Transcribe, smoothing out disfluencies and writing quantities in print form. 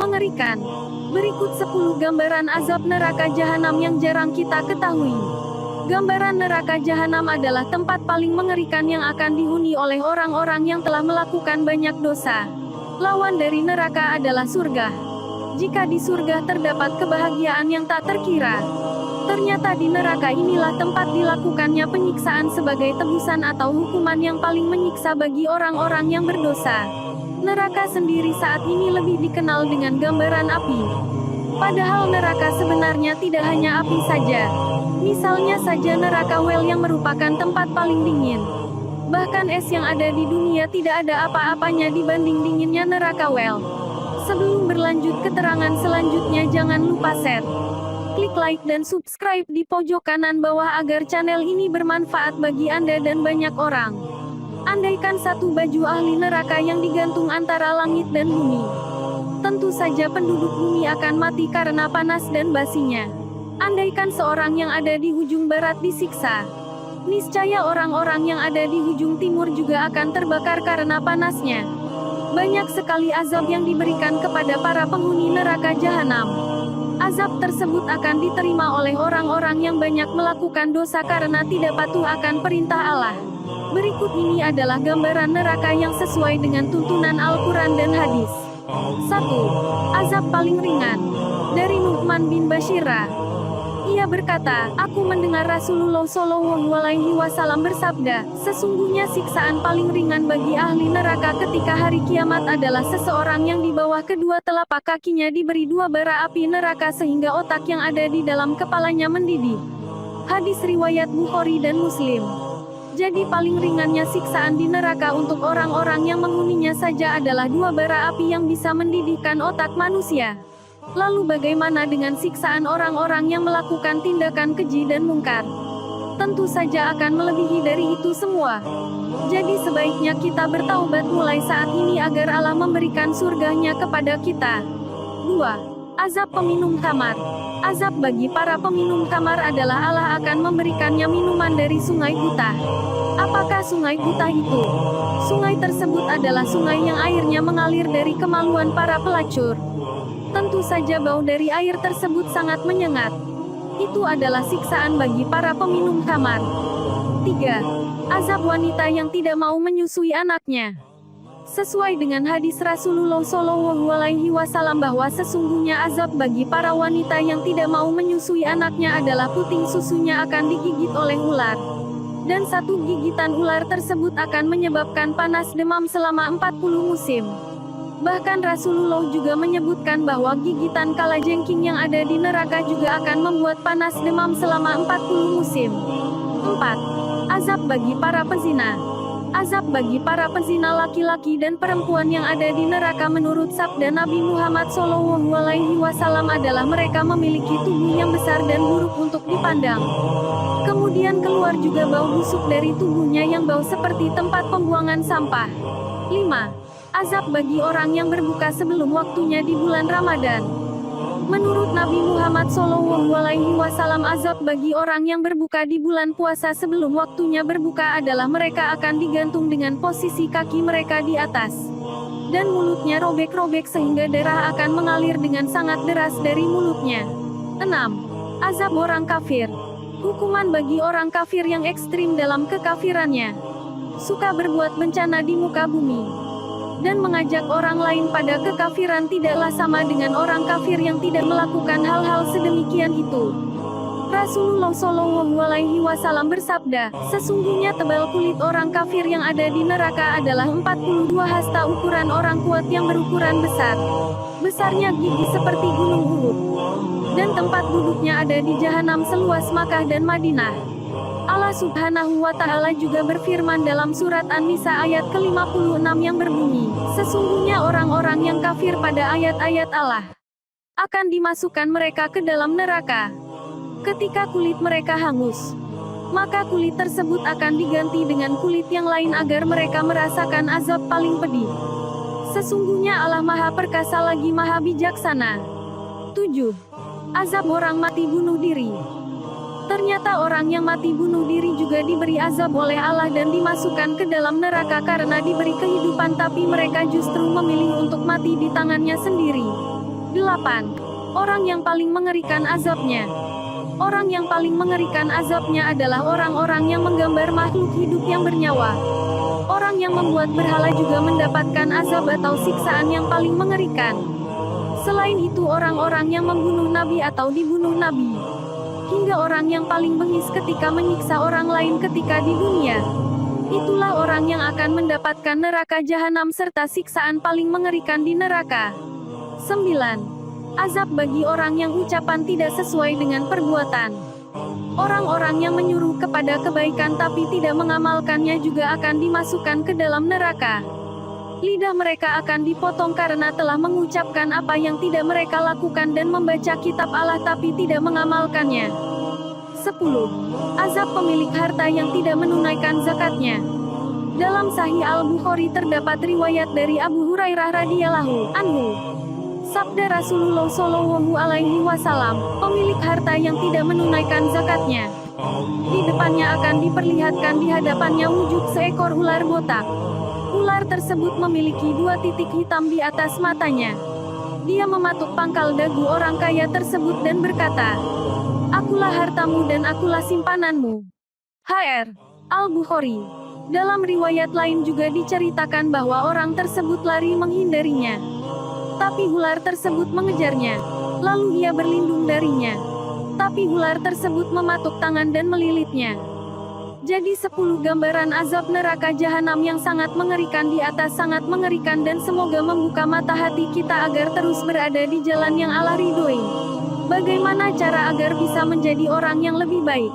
Mengerikan. Berikut 10 gambaran azab neraka jahanam yang jarang kita ketahui. Gambaran neraka jahanam adalah tempat paling mengerikan yang akan dihuni oleh orang-orang yang telah melakukan banyak dosa. Lawan dari neraka adalah surga. Jika di surga terdapat kebahagiaan yang tak terkira, ternyata di neraka inilah tempat dilakukannya penyiksaan sebagai tebusan atau hukuman yang paling menyiksa bagi orang-orang yang berdosa. Neraka sendiri saat ini lebih dikenal dengan gambaran api. Padahal neraka sebenarnya tidak hanya api saja. Misalnya saja neraka Well yang merupakan tempat paling dingin. Bahkan es yang ada di dunia tidak ada apa-apanya dibanding dinginnya neraka Well. Sebelum berlanjut keterangan selanjutnya, jangan lupa share, klik like dan subscribe di pojok kanan bawah agar channel ini bermanfaat bagi Anda dan banyak orang. Andaikan satu baju ahli neraka yang digantung antara langit dan bumi, tentu saja penduduk bumi akan mati karena panas dan basinya. Andaikan seorang yang ada di ujung barat disiksa, niscaya orang-orang yang ada di ujung timur juga akan terbakar karena panasnya. Banyak sekali azab yang diberikan kepada para penghuni neraka jahanam. Azab tersebut akan diterima oleh orang-orang yang banyak melakukan dosa karena tidak patuh akan perintah Allah. Berikut ini adalah gambaran neraka yang sesuai dengan tuntunan Al-Quran dan hadis. 1. Azab paling ringan. Dari Nu'man bin Bashirah, ia berkata, aku mendengar Rasulullah Shallallahu Alaihi Wasallam bersabda, sesungguhnya siksaan paling ringan bagi ahli neraka ketika hari kiamat adalah seseorang yang di bawah kedua telapak kakinya diberi 2 bara api neraka sehingga otak yang ada di dalam kepalanya mendidih. Hadis riwayat Bukhari dan Muslim. Jadi paling ringannya siksaan di neraka untuk orang-orang yang menghuninya saja adalah 2 bara api yang bisa mendidihkan otak manusia. Lalu bagaimana dengan siksaan orang-orang yang melakukan tindakan keji dan mungkar? Tentu saja akan melebihi dari itu semua. Jadi sebaiknya kita bertaubat mulai saat ini agar Allah memberikan surganya kepada kita. 2. Azab peminum khamar. Azab bagi para peminum khamar adalah Allah akan memberikannya minuman dari sungai Butah. Apakah sungai Butah itu? Sungai tersebut adalah sungai yang airnya mengalir dari kemaluan para pelacur. Tentu saja bau dari air tersebut sangat menyengat. Itu adalah siksaan bagi para peminum khamar. 3. Azab wanita yang tidak mau menyusui anaknya. Sesuai dengan hadis Rasulullah Shallallahu Alaihi Wasallam bahwa sesungguhnya azab bagi para wanita yang tidak mau menyusui anaknya adalah puting susunya akan digigit oleh ular. Dan satu gigitan ular tersebut akan menyebabkan panas demam selama 40 musim. Bahkan Rasulullah juga menyebutkan bahwa gigitan kalajengking yang ada di neraka juga akan membuat panas demam selama 40 musim. 4. Azab bagi para pezina. Azab bagi para pezina laki-laki dan perempuan yang ada di neraka menurut sabda Nabi Muhammad Shallallahu Alaihi Wasallam adalah mereka memiliki tubuh yang besar dan buruk untuk dipandang. Kemudian keluar juga bau busuk dari tubuhnya yang bau seperti tempat pembuangan sampah. 5. Azab bagi orang yang berbuka sebelum waktunya di bulan Ramadan. Menurut Nabi Muhammad Shallallahu Alaihi Wasallam, azab bagi orang yang berbuka di bulan puasa sebelum waktunya berbuka adalah mereka akan digantung dengan posisi kaki mereka di atas, dan mulutnya robek-robek sehingga darah akan mengalir dengan sangat deras dari mulutnya. 6. Azab orang kafir. Hukuman bagi orang kafir yang ekstrim dalam kekafirannya, suka berbuat bencana di muka bumi, dan mengajak orang lain pada kekafiran tidaklah sama dengan orang kafir yang tidak melakukan hal-hal sedemikian itu. Rasulullah Shallallahu Alaihi Wasallam bersabda, sesungguhnya tebal kulit orang kafir yang ada di neraka adalah 42 hasta ukuran orang kuat yang berukuran besar. Besarnya gigi seperti gunung Uhud. Dan tempat duduknya ada di jahanam seluas Makkah dan Madinah. Allah Subhanahu wa Ta'ala juga berfirman dalam surat An-Nisa ayat ke-56 yang berbunyi, sesungguhnya orang-orang yang kafir pada ayat-ayat Allah akan dimasukkan mereka ke dalam neraka. Ketika kulit mereka hangus, maka kulit tersebut akan diganti dengan kulit yang lain agar mereka merasakan azab paling pedih. Sesungguhnya Allah Maha Perkasa lagi Maha Bijaksana. 7. Azab orang mati bunuh diri. Ternyata orang yang mati bunuh diri juga diberi azab oleh Allah dan dimasukkan ke dalam neraka karena diberi kehidupan tapi mereka justru memilih untuk mati di tangannya sendiri. 8. Orang yang paling mengerikan azabnya. Orang yang paling mengerikan azabnya adalah orang-orang yang menggambar makhluk hidup yang bernyawa. Orang yang membuat berhala juga mendapatkan azab atau siksaan yang paling mengerikan. Selain itu orang-orang yang membunuh nabi atau dibunuh nabi. Hingga orang yang paling bengis ketika menyiksa orang lain ketika di dunia. Itulah orang yang akan mendapatkan neraka jahanam serta siksaan paling mengerikan di neraka. 9. Azab bagi orang yang ucapan tidak sesuai dengan perbuatan. Orang-orang yang menyuruh kepada kebaikan tapi tidak mengamalkannya juga akan dimasukkan ke dalam neraka. Lidah mereka akan dipotong karena telah mengucapkan apa yang tidak mereka lakukan dan membaca kitab Allah tapi tidak mengamalkannya. 10. Azab pemilik harta yang tidak menunaikan zakatnya. Dalam Sahih Al-Bukhari terdapat riwayat dari Abu Hurairah radhiyallahu anhu. Sabda Rasulullah Shallallahu Alaihi Wasallam, pemilik harta yang tidak menunaikan zakatnya, di depannya akan diperlihatkan di hadapannya wujud seekor ular botak. Ular tersebut memiliki 2 titik hitam di atas matanya. Dia mematuk pangkal dagu orang kaya tersebut dan berkata, "Akulah hartamu dan akulah simpananmu." Hr. Al-Bukhari. Dalam riwayat lain juga diceritakan bahwa orang tersebut lari menghindarinya. Tapi ular tersebut mengejarnya. Lalu ia berlindung darinya. Tapi ular tersebut mematuk tangan dan melilitnya. Jadi 10 gambaran azab neraka jahanam yang sangat mengerikan di atas sangat mengerikan dan semoga membuka mata hati kita agar terus berada di jalan yang Allah ridhoi. Bagaimana cara agar bisa menjadi orang yang lebih baik?